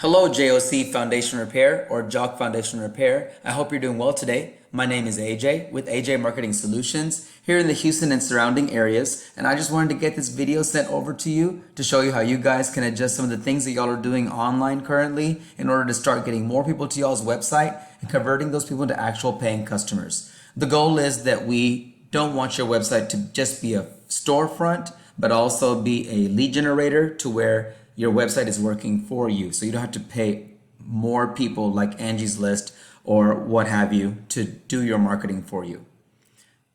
Hello, JOC Foundation Repair or JOC Foundation Repair. I hope you're doing well today. My name is AJ with AJ Marketing Solutions here in the Houston and surrounding areas. And I just wanted to get this video sent over to you to show you how you guys can adjust some of the things that y'all are doing online currently in order to start getting more people to y'all's website and converting those people into actual paying customers. The goal is that we don't want your website to just be a storefront, but also be a lead generator to where your website is working for you. So you don't have to pay more people like Angie's List or what have you to do your marketing for you.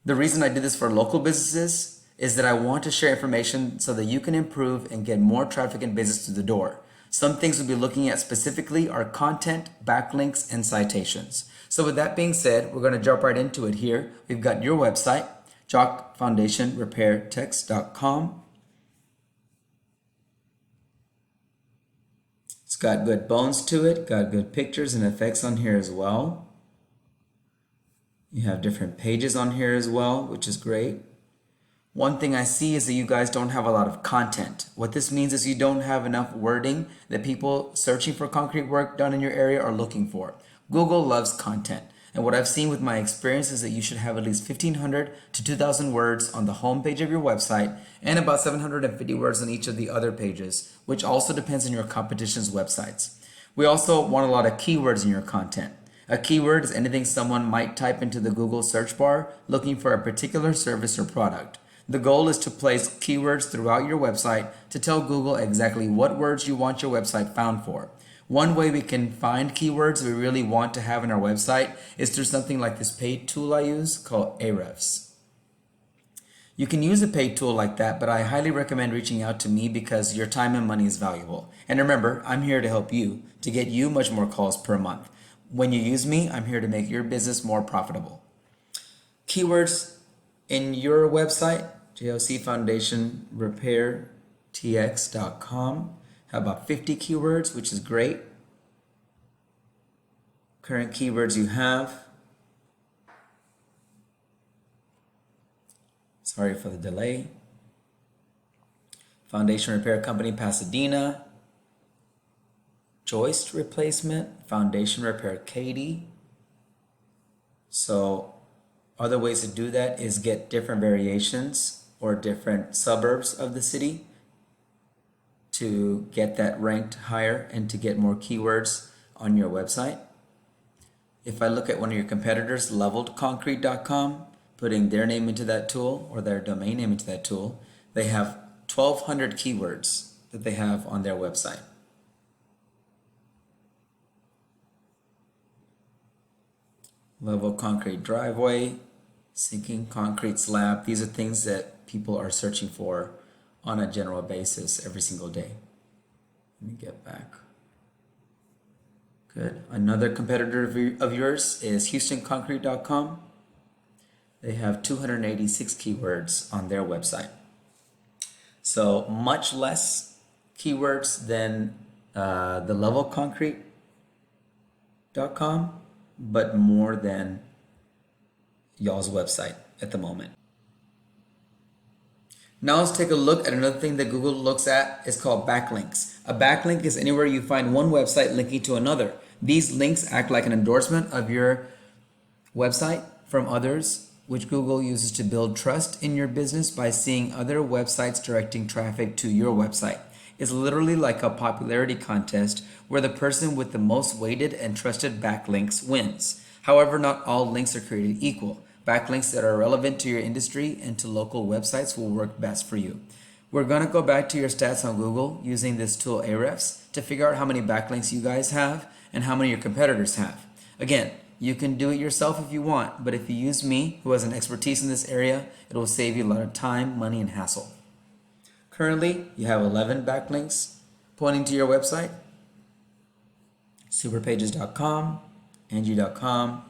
The reason I did this for local businesses is that I want to share information so that you can improve and get more traffic and business to the door. Some things we'll be looking at specifically are content, backlinks, and citations. So with that being said, we're going to jump right into it here. We've got your website, jocfoundationrepairtext.com. It's got good bones to it, got good pictures and effects on here as well. You have different pages on here as well, which is great. One thing I see is that you guys don't have a lot of content. What this means is you don't have enough wording that people searching for concrete work done in your area are looking for. Google loves content. And what I've seen with my experience is that you should have at least 1,500 to 2,000 words on the home page of your website and about 750 words on each of the other pages, which also depends on your competition's websites. We also want a lot of keywords in your content. A keyword is anything someone might type into the Google search bar looking for a particular service or product. The goal is to place keywords throughout your website to tell Google exactly what words you want your website found for. One way we can find keywords we really want to have in our website is through something like this paid tool I use called Ahrefs. You can use a paid tool like that, but I highly recommend reaching out to me because your time and money is valuable. And remember, I'm here to help you to get you much more calls per month. When you use me, I'm here to make your business more profitable. Keywords in your website, JOC Foundation Repair TX.com. Have about 50 keywords, which is great. Current keywords you have. Sorry for the delay. Foundation Repair Company, Pasadena. Joist replacement, Foundation Repair Katy. So other ways to do that is get different variations or different suburbs of the city to get that ranked higher and to get more keywords on your website. If I look at one of your competitors, leveledconcrete.com, putting their name into that tool or their domain name into that tool, they have 1,200 keywords that they have on their website. Level concrete driveway, sinking concrete slab. These are things that people are searching for on a general basis every single day. Let me get back. Good. Another competitor of yours is HoustonConcrete.com. They have 286 keywords on their website. So much less keywords than the LevelConcrete.com, but more than y'all's website at the moment. Now let's take a look at another thing that Google looks at. It's called backlinks. A backlink is anywhere you find one website linking to another. These links act like an endorsement of your website from others, which Google uses to build trust in your business by seeing other websites directing traffic to your website. It's literally like a popularity contest where the person with the most weighted and trusted backlinks wins. However, not all links are created equal. Backlinks that are relevant to your industry and to local websites will work best for you. We're going to go back to your stats on Google using this tool Ahrefs to figure out how many backlinks you guys have and how many your competitors have. Again, you can do it yourself if you want, but if you use me, who has an expertise in this area, it will save you a lot of time, money, and hassle. Currently, you have 11 backlinks pointing to your website. Superpages.com, Angie.com,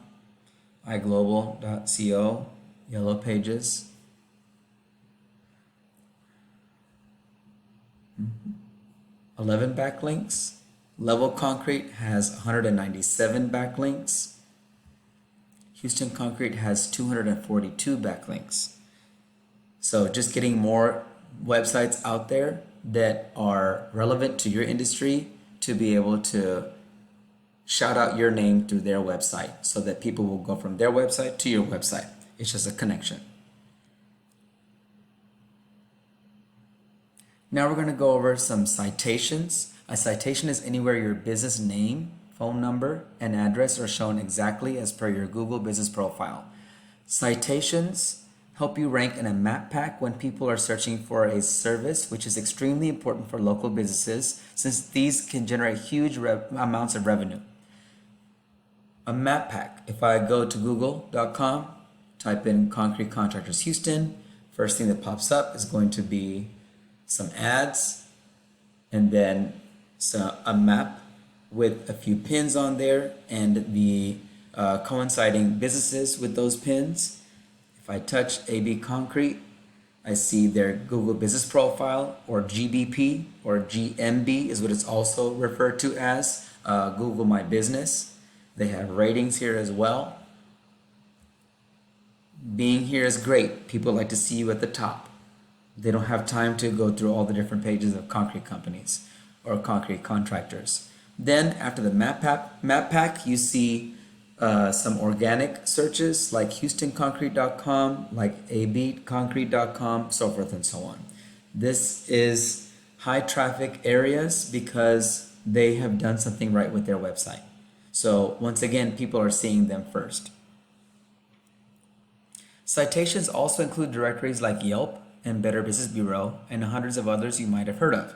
iglobal.co, Yellow Pages. 11 backlinks. Level Concrete has 197 backlinks. Houston Concrete has 242 backlinks. So just getting more websites out there that are relevant to your industry to be able to shout out your name through their website so that people will go from their website to your website. It's just a connection. Now we're going to go over some citations. A citation is anywhere your business name, phone number, and address are shown exactly as per your Google business profile. Citations help you rank in a map pack when people are searching for a service, which is extremely important for local businesses since these can generate huge amounts of revenue. A map pack, if I go to google.com, type in Concrete Contractors Houston, first thing that pops up is going to be some ads and then a map with a few pins on there and the coinciding businesses with those pins. If I touch AB Concrete, I see their Google business profile, or GBP, or GMB is what it's also referred to as, Google My Business. They have ratings here as well. Being here is great. People like to see you at the top. They don't have time to go through all the different pages of concrete companies or concrete contractors. Then after the map pack, you see some organic searches like HoustonConcrete.com, like abconcrete.com, so forth and so on. This is high traffic areas because they have done something right with their website. So once again, people are seeing them first. Citations also include directories like Yelp and Better Business Bureau and hundreds of others you might have heard of.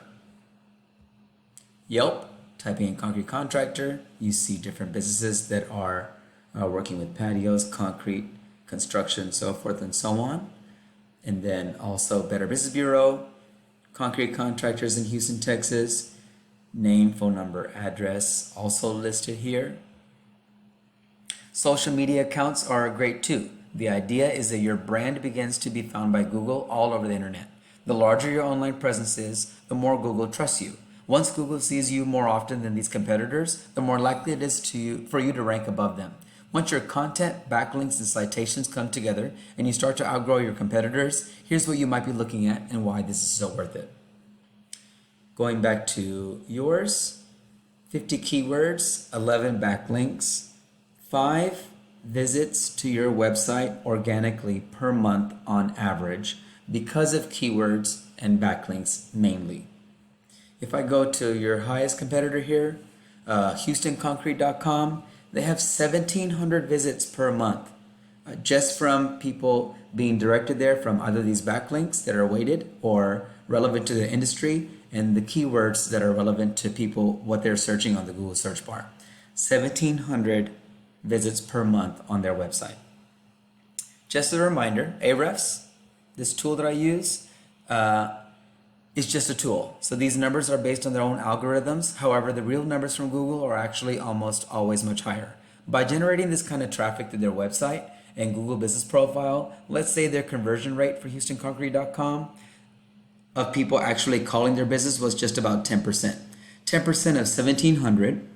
Yelp, typing in Concrete Contractor, you see different businesses that are working with patios, concrete, construction, so forth and so on. And then also Better Business Bureau, Concrete Contractors in Houston, Texas, name, phone number, address also listed here. Social media accounts are great too. The idea is that your brand begins to be found by Google all over the internet. The larger your online presence is, the more Google trusts you. Once Google sees you more often than these competitors, the more likely it is for you to rank above them. Once your content, backlinks, and citations come together and you start to outgrow your competitors, here's what you might be looking at and why this is so worth it. Going back to yours, 50 keywords, 11 backlinks, 5 visits to your website organically per month on average because of keywords and backlinks mainly. If I go to your highest competitor here, HoustonConcrete.com, they have 1,700 visits per month just from people being directed there from either these backlinks that are weighted or relevant to the industry and the keywords that are relevant to people, what they're searching on the Google search bar. 1,700 visits per month on their website. Just a reminder, Ahrefs, this tool that I use, is just a tool. So these numbers are based on their own algorithms. However, the real numbers from Google are actually almost always much higher. By generating this kind of traffic to their website and Google business profile, let's say their conversion rate for HoustonConcrete.com of people actually calling their business was just about 10%. 10% of 1,700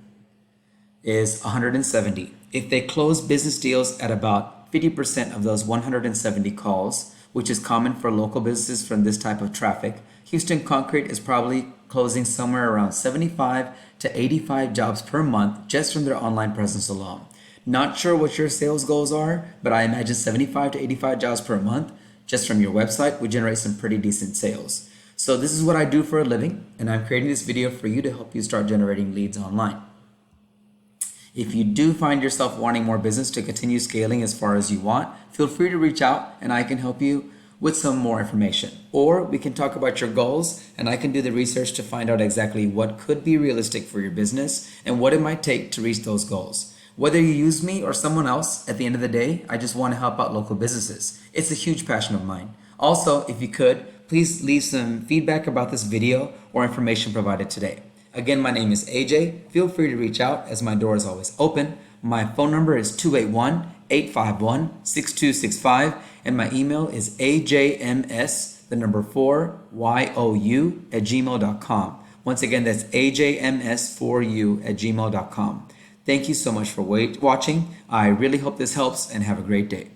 is 170. If they close business deals at about 50% of those 170 calls, which is common for local businesses from this type of traffic, Houston Concrete is probably closing somewhere around 75 to 85 jobs per month just from their online presence alone. Not sure what your sales goals are, but I imagine 75 to 85 jobs per month just from your website would generate some pretty decent sales. So this is what I do for a living, and I'm creating this video for you to help you start generating leads online. If you do find yourself wanting more business to continue scaling as far as you want, feel free to reach out and I can help you with some more information. Or we can talk about your goals and I can do the research to find out exactly what could be realistic for your business and what it might take to reach those goals. Whether you use me or someone else, at the end of the day, I just want to help out local businesses. It's a huge passion of mine. Also, if you could, please leave some feedback about this video or information provided today. Again, my name is AJ. Feel free to reach out as my door is always open. My phone number is 281-851-6265 and my email is ajms4you@gmail.com. Once again, that's ajms4you@gmail.com. Thank you so much for watching. I really hope this helps and have a great day.